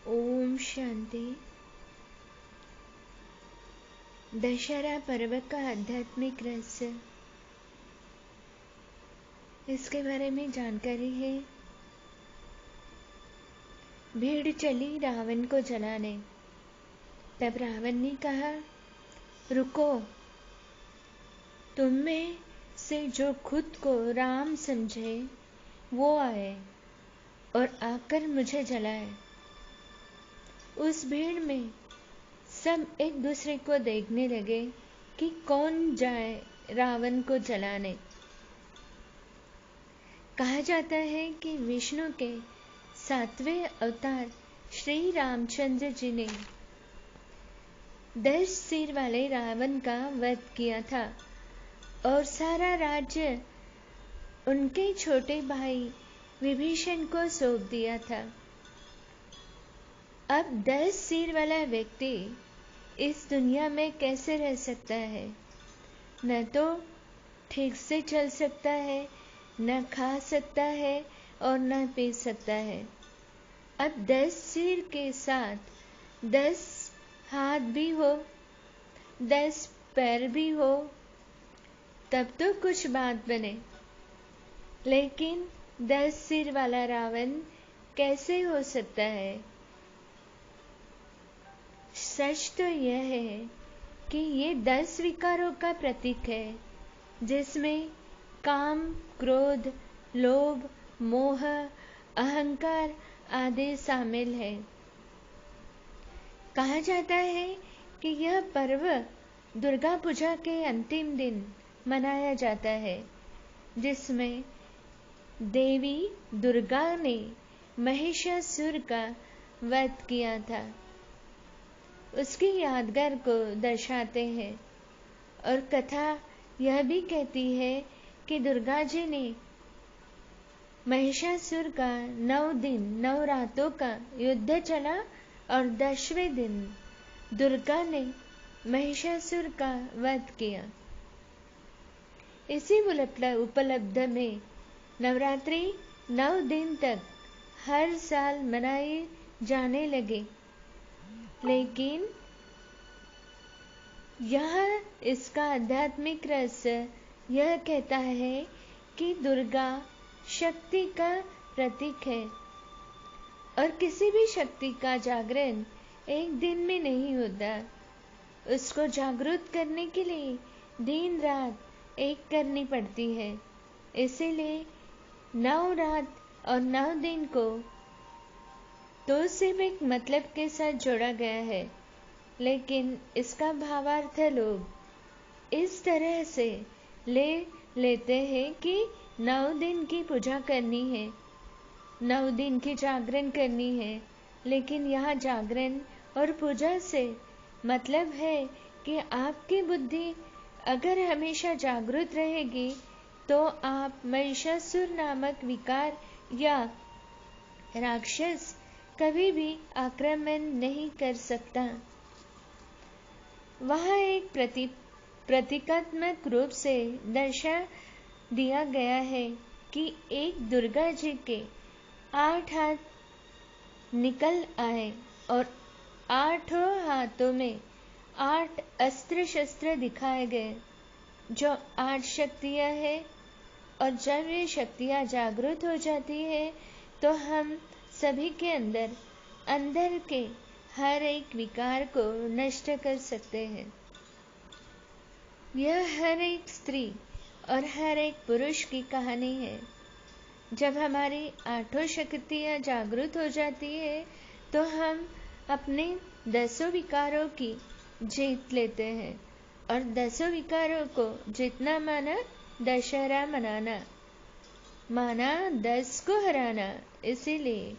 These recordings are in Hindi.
ओम शांति। दशहरा पर्व का आध्यात्मिक रहस्य, इसके बारे में जानकारी है। भीड़ चली रावण को जलाने। तब रावण ने कहा, रुको, तुम में से जो खुद को राम समझे वो आए और आकर मुझे जलाए। उस भीड़ में सब एक दूसरे को देखने लगे कि कौन जाए रावण को जलाने। कहा जाता है कि विष्णु के 7वें अवतार श्री रामचंद्र जी ने 10 सिर वाले रावण का वध किया था और सारा राज्य उनके छोटे भाई विभीषण को सौंप दिया था। अब 10 सिर वाला व्यक्ति इस दुनिया में कैसे रह सकता है? न तो ठीक से चल सकता है, न खा सकता है और न पी सकता है। अब 10 सिर के साथ 10 हाथ भी हो, 10 पैर भी हो, तब तो कुछ बात बने। लेकिन 10 सिर वाला रावण कैसे हो सकता है? सच तो यह है कि ये 10 विकारों का प्रतीक है, जिसमें काम, क्रोध, लोभ, मोह, अहंकार आदि शामिल है। कहा जाता है कि यह पर्व दुर्गा पूजा के अंतिम दिन मनाया जाता है, जिसमें देवी दुर्गा ने महिषासुर का वध किया था। उसकी यादगार को दर्शाते हैं और कथा यह भी कहती है कि दुर्गा जी ने महिषासुर का 9 दिन 9 रातों का युद्ध चला और 10वें दिन दुर्गा ने महिषासुर का वध किया। इसी उपलब्ध में नवरात्रि 9 दिन तक हर साल मनाए जाने लगे। लेकिन यह इसका आध्यात्मिक रहस्य यह कहता है कि दुर्गा शक्ति का प्रतीक है और किसी भी शक्ति का जागरण एक दिन में नहीं होता। उसको जागृत करने के लिए दिन रात एक करनी पड़ती है। इसीलिए 9 रात और 9 दिन को तो सिर्फ एक मतलब के साथ जोड़ा गया है, लेकिन इसका भावार्थ लोग इस तरह से लेते हैं कि 9 दिन की पूजा करनी है, 9 दिन की जागरण करनी है। लेकिन यहाँ जागरण और पूजा से मतलब है कि आपकी बुद्धि अगर हमेशा जागृत रहेगी तो आप महिषासुर नामक विकार या राक्षस कभी भी आक्रमण नहीं कर सकता। वहाँ एक प्रतीकात्मक रूप से दर्शा दिया गया है कि एक दुर्गा जी के 8 हाथ निकल आए और 8 हाथों में 8 अस्त्र शस्त्र दिखाए गए, जो 8 शक्तियाँ हैं। और जब ये शक्तियाँ जागृत हो जाती है तो हम सभी के अंदर के हर एक विकार को नष्ट कर सकते हैं। यह हर एक स्त्री और हर एक पुरुष की कहानी है। जब हमारी 8 शक्तियाँ जागृत हो जाती है तो हम अपने 10 विकारों की जीत लेते हैं। और 10 विकारों को जितना माना दशहरा मनाना, माना 10 को हराना। इसीलिए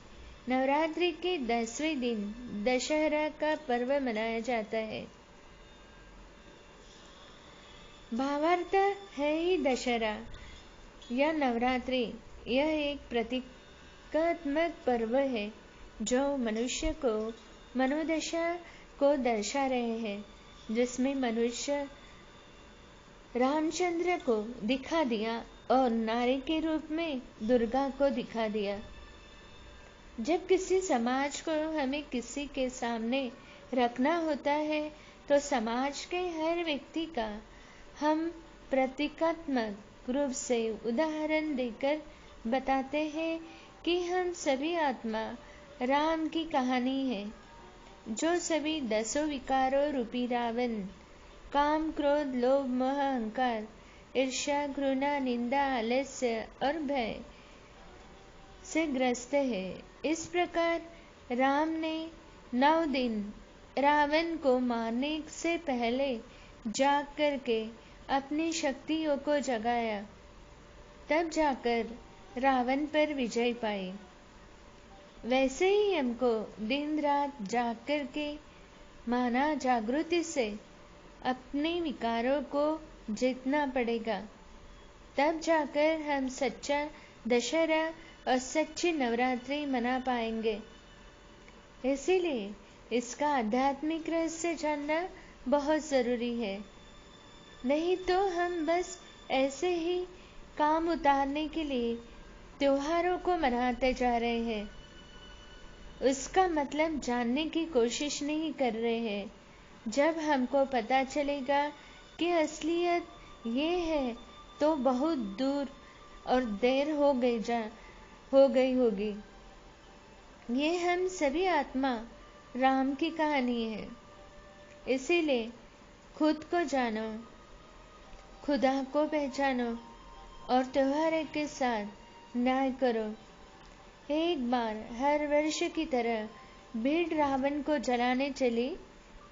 नवरात्रि के 10वें दिन दशहरा का पर्व मनाया जाता है। भावार्थ है ही दशहरा या नवरात्रि, यह एक प्रतीकात्मक पर्व है जो मनुष्य को मनोदशा को दर्शा रहे हैं, जिसमें मनुष्य रामचंद्र को दिखा दिया और नारी के रूप में दुर्गा को दिखा दिया। जब किसी समाज को हमें किसी के सामने रखना होता है तो समाज के हर व्यक्ति का हम प्रतीकात्मक रूप से उदाहरण देकर बताते हैं कि हम सभी आत्मा राम की कहानी है, जो सभी 10 विकारों रूपी रावण काम, क्रोध, लोभ, मोह, अहंकार, ईर्ष्या, घृणा, निंदा, आलस्य और भय से ग्रस्त है। इस प्रकार राम ने 9 दिन रावण को मारने से पहले जाग करके अपनी शक्तियों को जगाया, तब जाकर रावण पर विजय पाई। वैसे ही हमको दिन रात जाग करके माना जागृति से अपने विकारों को जीतना पड़ेगा, तब जाकर हम सच्चा दशहरा और सच्ची नवरात्रि मना पाएंगे। इसीलिए इसका आध्यात्मिक रहस्य जानना बहुत जरूरी है। नहीं तो हम बस ऐसे ही काम उतारने के लिए त्योहारों को मनाते जा रहे हैं, उसका मतलब जानने की कोशिश नहीं कर रहे हैं। जब हमको पता चलेगा कि असलियत ये है तो बहुत दूर और देर हो गई होगी। ये हम सभी आत्मा राम की कहानी है। इसीलिए खुद को जानो, खुदा को पहचानो और त्योहार के साथ न्याय करो। एक बार हर वर्ष की तरह भीड़ रावण को जलाने चली,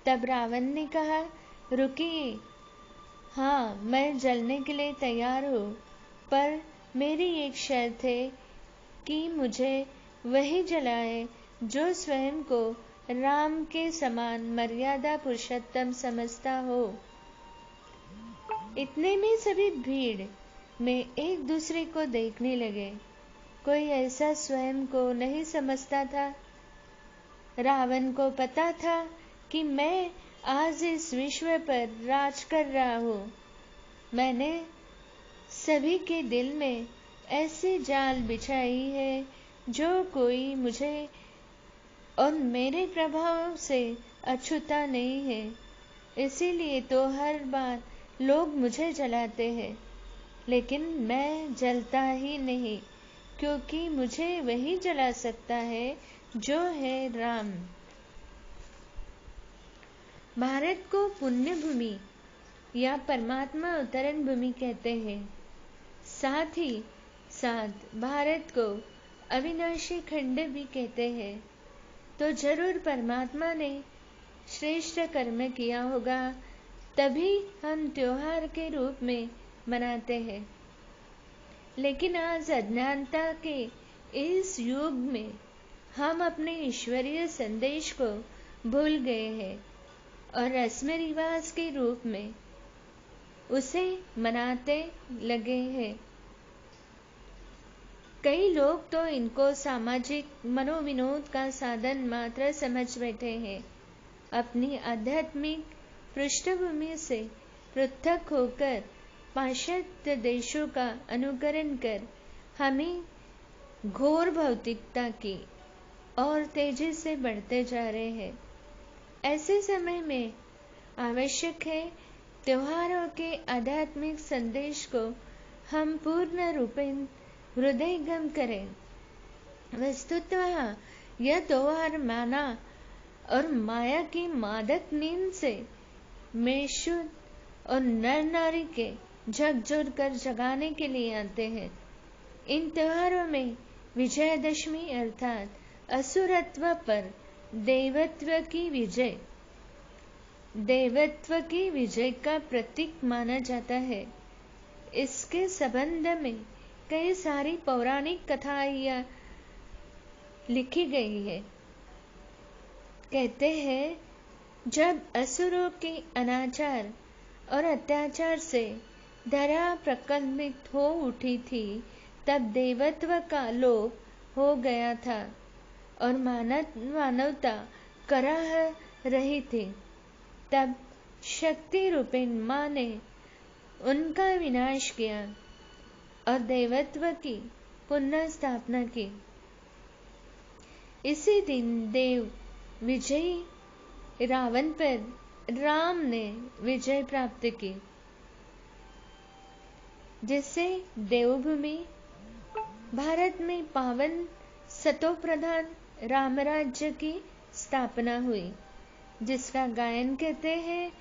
तब रावण ने कहा, रुकिए, हाँ मैं जलने के लिए तैयार हूँ, पर मेरी एक शर्त है कि मुझे वही जलाए जो स्वयं को राम के समान मर्यादा पुरुषोत्तम समझता हो। इतने में सभी भीड़ में एक दूसरे को देखने लगे। कोई ऐसा स्वयं को नहीं समझता था। रावण को पता था कि मैं आज इस विश्व पर राज कर रहा हूँ। मैंने सभी के दिल में ऐसी जाल बिछाई है जो कोई मुझे और मेरे प्रभाव से अछूता नहीं है। इसीलिए तो हर बार लोग मुझे जलाते हैं, लेकिन मैं जलता ही नहीं, क्योंकि मुझे वही जला सकता है जो है राम। भारत को पुण्य भूमि या परमात्मा अवतरण भूमि कहते हैं। साथ ही साथ भारत को अविनाशी खंड भी कहते हैं। तो जरूर परमात्मा ने श्रेष्ठ कर्म किया होगा, तभी हम त्योहार के रूप में मनाते हैं। लेकिन आज अज्ञानता के इस युग में हम अपने ईश्वरीय संदेश को भूल गए हैं और रस्म रिवाज के रूप में उसे मनाते लगे हैं। कई लोग तो इनको सामाजिक मनोविनोद का साधन मात्र समझ बैठे हैं। अपनी आध्यात्मिक पृष्ठभूमि से पृथक होकर पाश्चात्य देशों का अनुकरण कर हमें घोर भौतिकता की और तेजी से बढ़ते जा रहे हैं। ऐसे समय में आवश्यक है त्योहारों के आध्यात्मिक संदेश को हम पूर्ण रूपेण हृदयंगम करें। वस्तुतः यह त्योहार माना और माया की मादक नींद से मेषुद और नर नारी के झकझोर कर जगाने के लिए आते हैं। इन त्योहारों में विजयदशमी अर्थात असुरत्व पर देवत्व की विजय का प्रतीक माना जाता है। इसके संबंध में कई सारी पौराणिक कथाएं लिखी गई है। कहते हैं, जब असुरों के अनाचार और अत्याचार से धरा प्रकंपित हो उठी थी, तब देवत्व का लोप हो गया था और मानवता कराह रही थी। तब शक्ति रूपिण माँ ने उनका विनाश किया और देवत्व की पुनः स्थापना की। इसी दिन देव विजयी रावण पर राम ने विजय प्राप्त की, जिससे देवभूमि भारत में पावन सतो प्रधान राम राज्य की स्थापना हुई, जिसका गायन कहते हैं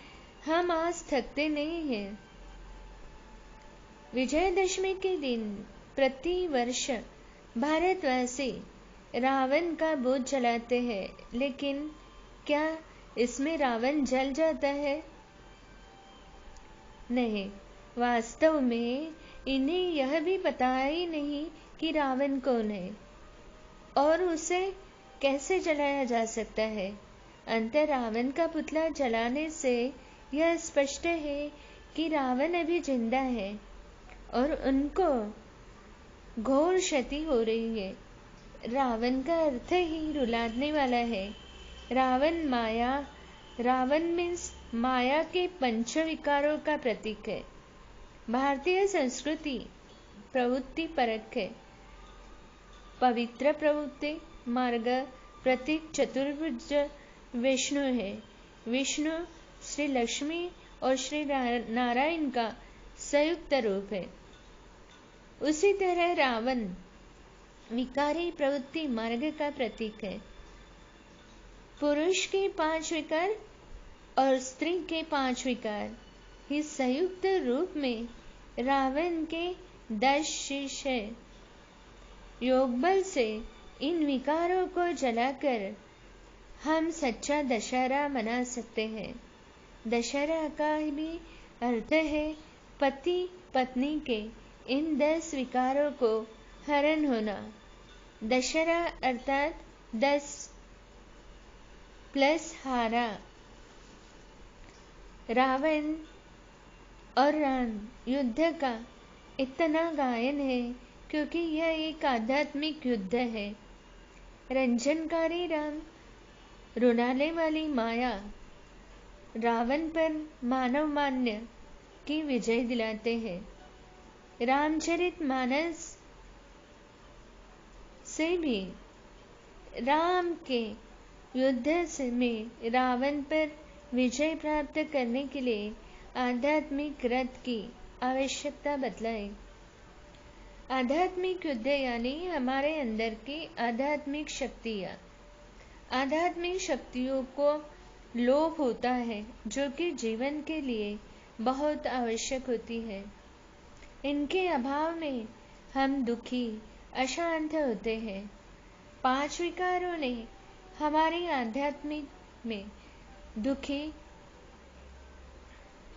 हम आज थकते नहीं हैं। विजयदशमी के दिन प्रति वर्ष भारतवासी रावण का बोझ जलाते हैं, लेकिन क्या इसमें रावण जल जाता है? नहीं, वास्तव में इन्हें यह भी पता ही नहीं कि रावण कौन है और उसे कैसे जलाया जा सकता है। अंतर रावण का पुतला जलाने से यह स्पष्ट है कि रावण अभी जिंदा है और उनको घोर क्षति हो रही है। रावण का अर्थ ही रुलाने वाला है। रावण मीन्स माया के पंच विकारों का प्रतीक है। भारतीय संस्कृति प्रवृत्ति परक है। पवित्र प्रवृत्ति मार्ग प्रतीक चतुर्भुज विष्णु है। विष्णु श्री लक्ष्मी और श्री नारायण का संयुक्त रूप है। उसी तरह रावण विकारी प्रवृत्ति मार्ग का प्रतीक है। पुरुष के 5 विकार और स्त्री के 5 विकार इस संयुक्त रूप में रावण के 10 शीश है। योग बल से इन विकारों को जलाकर हम सच्चा दशहरा मना सकते हैं। दशहरा का भी अर्थ है पति पत्नी के इन 10 विकारों को हरण होना। दशहरा अर्थात 10 प्लस हारा। रावण और राम युद्ध का इतना गायन है क्योंकि यह एक आध्यात्मिक युद्ध है। रंजनकारी राम, रुलाने वाली माया रावण पर मानव मान्य की विजय दिलाते हैं। रामचरित मानस से भी राम के युद्ध में रावण पर विजय प्राप्त करने के लिए आध्यात्मिक रथ की आवश्यकता बतलाई। आध्यात्मिक युद्ध यानी हमारे अंदर की आध्यात्मिक शक्तियाँ। आध्यात्मिक शक्तियों को लोभ होता है जो कि जीवन के लिए बहुत आवश्यक होती है। इनके अभाव में हम दुखी अशांत होते हैं। 5 विकारों ने हमारी आध्यात्मिक में दुखी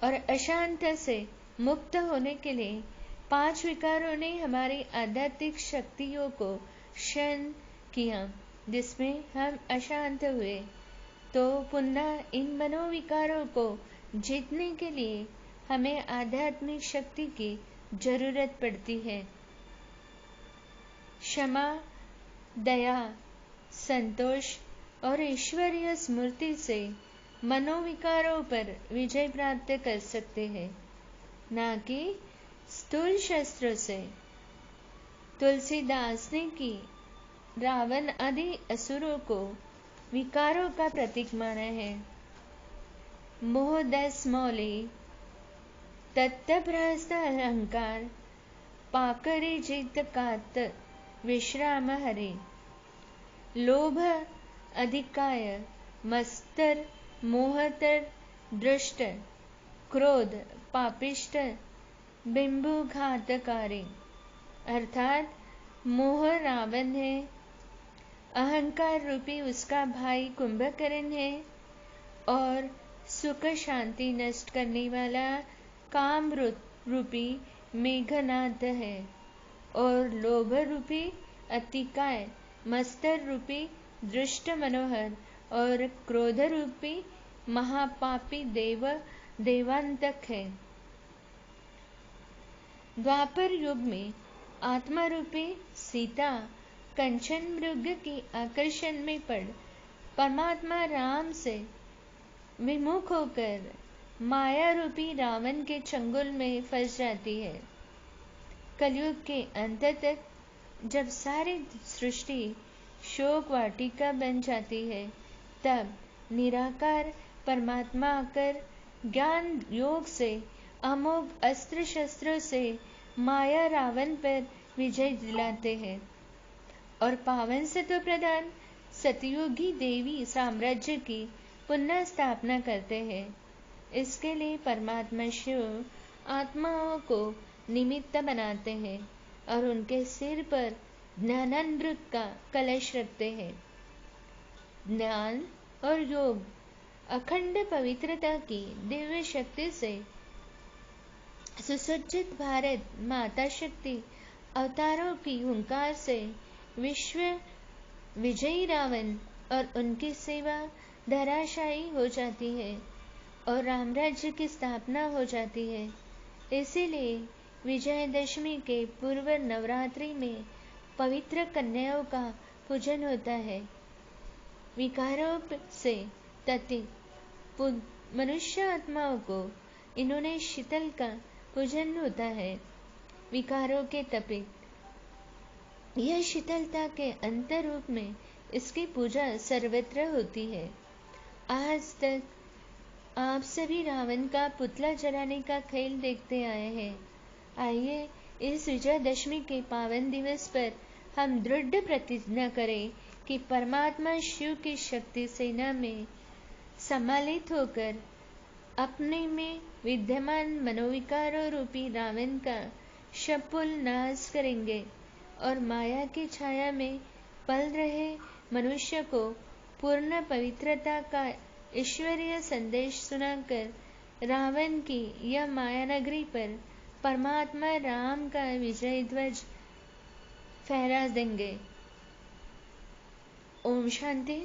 और अशांत से मुक्त होने के लिए 5 विकारों ने हमारी आध्यात्मिक शक्तियों को क्षण किया, जिसमें हम अशांत हुए। तो पुनः इन मनोविकारों को जीतने के लिए हमें आध्यात्मिक शक्ति की जरूरत पड़ती है। क्षमा, दया, संतोष और ईश्वरीय स्मृति से मनोविकारों पर विजय प्राप्त कर सकते हैं, न कि स्थूल शस्त्र से। तुलसीदास ने की रावण आदि असुरों को विकारों का प्रतीक माना है। मोह 10 मौली, तत्वभ्रष्ट अहंकार, पाकरी जित कात विश्राम हरि। लोभ अधिकाय, मस्तर, मोहतर, दृष्ट, क्रोध, पापिष्ट, बिंबु घातकारी। अर्थात मोह रावण है, अहंकार रूपी उसका भाई कुंभकर्ण है और सुख शांति नष्ट करने वाला काम रूपी मेघनाद है, और लोभ रूपी अतिकाय, मस्तर रूपी दृष्ट मनोहर और क्रोध रूपी महापापी देवांतक है। द्वापर युग में आत्मा रूपी सीता कंचन मृग की आकर्षण में पड़ परमात्मा राम से विमुख होकर माया रूपी रावण के चंगुल में फंस जाती है। कलयुग के अंत तक जब सारी सृष्टि शोक वाटिका बन जाती है, तब निराकार परमात्मा आकर ज्ञान योग से अमोघ अस्त्र शस्त्रों से माया रावण पर विजय दिलाते हैं और पावन सत्व प्रधान सतयुगी देवी साम्राज्य की पुनः स्थापना करते हैं। इसके लिए परमात्मा शिव आत्माओं को निमित्त बनाते हैं और उनके सिर पर ज्ञानामृत का कलश रखते हैं। ज्ञान और योग अखंड पवित्रता की दिव्य शक्ति से सुसज्जित भारत माता शक्ति अवतारों की हुंकार से विश्व विजयी रावण और उनकी सेवा धराशायी हो जाती है और रामराज्य की स्थापना हो जाती है। इसीलिए विजयदशमी के पूर्व नवरात्रि में पवित्र कन्याओं का पूजन होता है। विकारों से ततित मनुष्य आत्माओं को इन्होंने शीतल का पूजन होता है। विकारों के तपित यह शीतलता के अंतर रूप में इसकी पूजा सर्वत्र होती है। आज तक आप सभी रावण का पुतला जलाने का खेल देखते आए हैं। आइए इस विजयदशमी के पावन दिवस पर हम दृढ़ प्रतिज्ञा करें कि परमात्मा शिव की शक्ति सेना में सम्मिलित होकर अपने में विद्यमान मनोविकारों रूपी रावण का शपुल नाश करेंगे और माया की छाया में पल रहे मनुष्य को पूर्ण पवित्रता का ईश्वरीय संदेश सुनाकर रावण की यह माया नगरी पर परमात्मा राम का विजय ध्वज फहरा देंगे। ओम शांति।